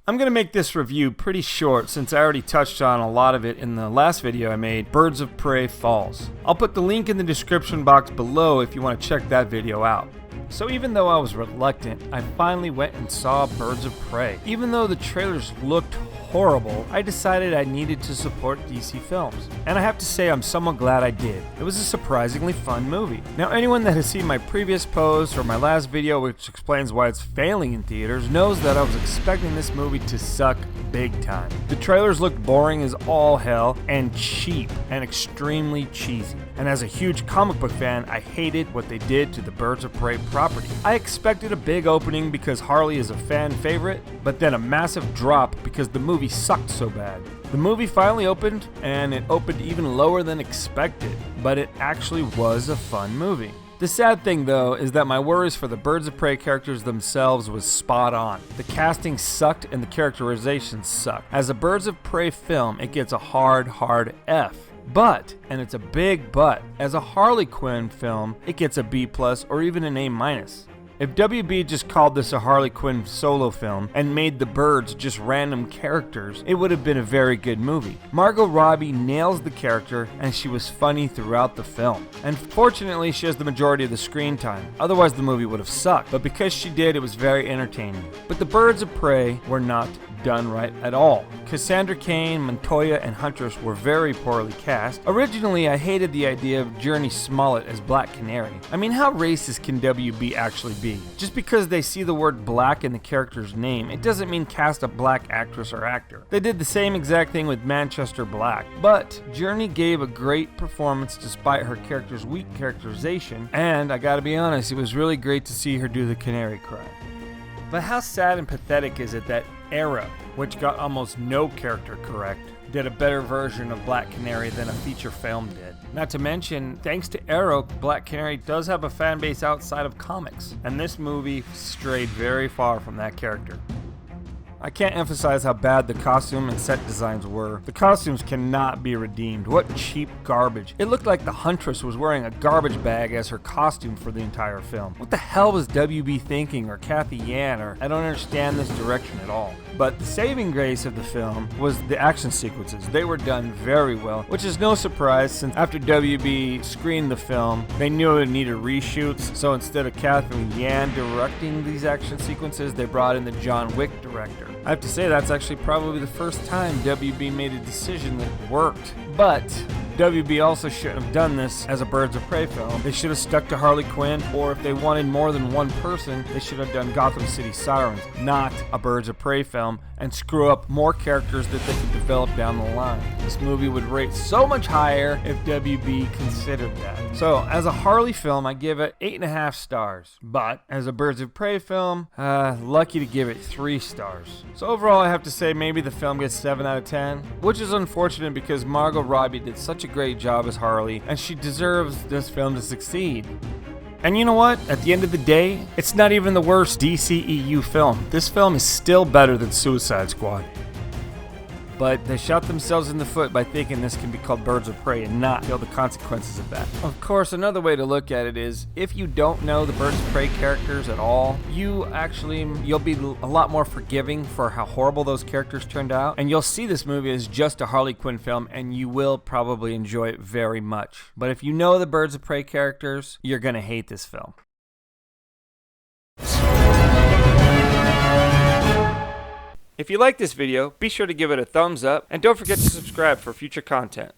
I'm going to make this review pretty short since I already touched on a lot of it in the last video I made, Birds of Prey Falls. I'll put the link in the description box below if you want to check that video out. So even though I was reluctant, I finally went and saw Birds of Prey. Even though the trailers looked horrible, I decided I needed to support DC films. And I have to say I'm somewhat glad I did. It was a surprisingly fun movie. Now anyone that has seen my previous post or my last video which explains why it's failing in theaters knows that I was expecting this movie to suck big time. The trailers looked boring as all hell and cheap and extremely cheesy. And as a huge comic book fan, I hated what they did to the Birds of Prey property. I expected a big opening because Harley is a fan favorite, but then a massive drop because the movie sucked so bad. The movie finally opened, and it opened even lower than expected, but it actually was a fun movie. The sad thing though is that my worries for the Birds of Prey characters themselves was spot on. The casting sucked and the characterization sucked. As a Birds of Prey film, it gets a hard F. But, and it's a big but, as a Harley Quinn film, it gets a B+ or even an A-. If WB just called this a Harley Quinn solo film and made the birds just random characters, it would have been a very good movie. Margot Robbie nails the character and she was funny throughout the film. And fortunately she has the majority of the screen time, otherwise the movie would have sucked. But because she did, it was very entertaining. But the Birds of Prey were not done right at all. Cassandra Cain, Montoya, and Huntress were very poorly cast. Originally, I hated the idea of Journey Smollett as Black Canary. I mean, how racist can WB actually be? Just because they see the word black in the character's name, it doesn't mean cast a black actress or actor. They did the same exact thing with Manchester Black. But Journey gave a great performance despite her character's weak characterization, and I gotta be honest, it was really great to see her do the canary cry. But how sad and pathetic is it that Arrow, which got almost no character correct, did a better version of Black Canary than a feature film did. Not to mention, thanks to Arrow, Black Canary does have a fan base outside of comics, and this movie strayed very far from that character. I can't emphasize how bad the costume and set designs were. The costumes cannot be redeemed. What cheap garbage. It looked like the Huntress was wearing a garbage bag as her costume for the entire film. What the hell was WB thinking, or Kathy Yan, or I don't understand this direction at all. But the saving grace of the film was the action sequences. They were done very well, which is no surprise since after WB screened the film, they knew it needed reshoots, so instead of Kathy Yan directing these action sequences, they brought in the John Wick director. I have to say that's actually probably the first time WB made a decision that worked. But WB also shouldn't have done this as a Birds of Prey film. They should have stuck to Harley Quinn, or if they wanted more than one person, they should have done Gotham City Sirens, not a Birds of Prey film, and screw up more characters that they could develop down the line. This movie would rate so much higher if WB considered that. So, as a Harley film, I give it 8.5 stars. But, as a Birds of Prey film, lucky to give it 3 stars. So overall, I have to say maybe the film gets 7 out of 10, which is unfortunate because Margot Robbie did such a great job as Harley, and she deserves this film to succeed. And you know what? At the end of the day, it's not even the worst DCEU film. This film is still better than Suicide Squad. But they shot themselves in the foot by thinking this can be called Birds of Prey and not feel the consequences of that. Of course, another way to look at it is, if you don't know the Birds of Prey characters at all, you'll be a lot more forgiving for how horrible those characters turned out, and you'll see this movie as just a Harley Quinn film, and you will probably enjoy it very much. But if you know the Birds of Prey characters, you're gonna hate this film. If you like this video, be sure to give it a thumbs up, and don't forget to subscribe for future content.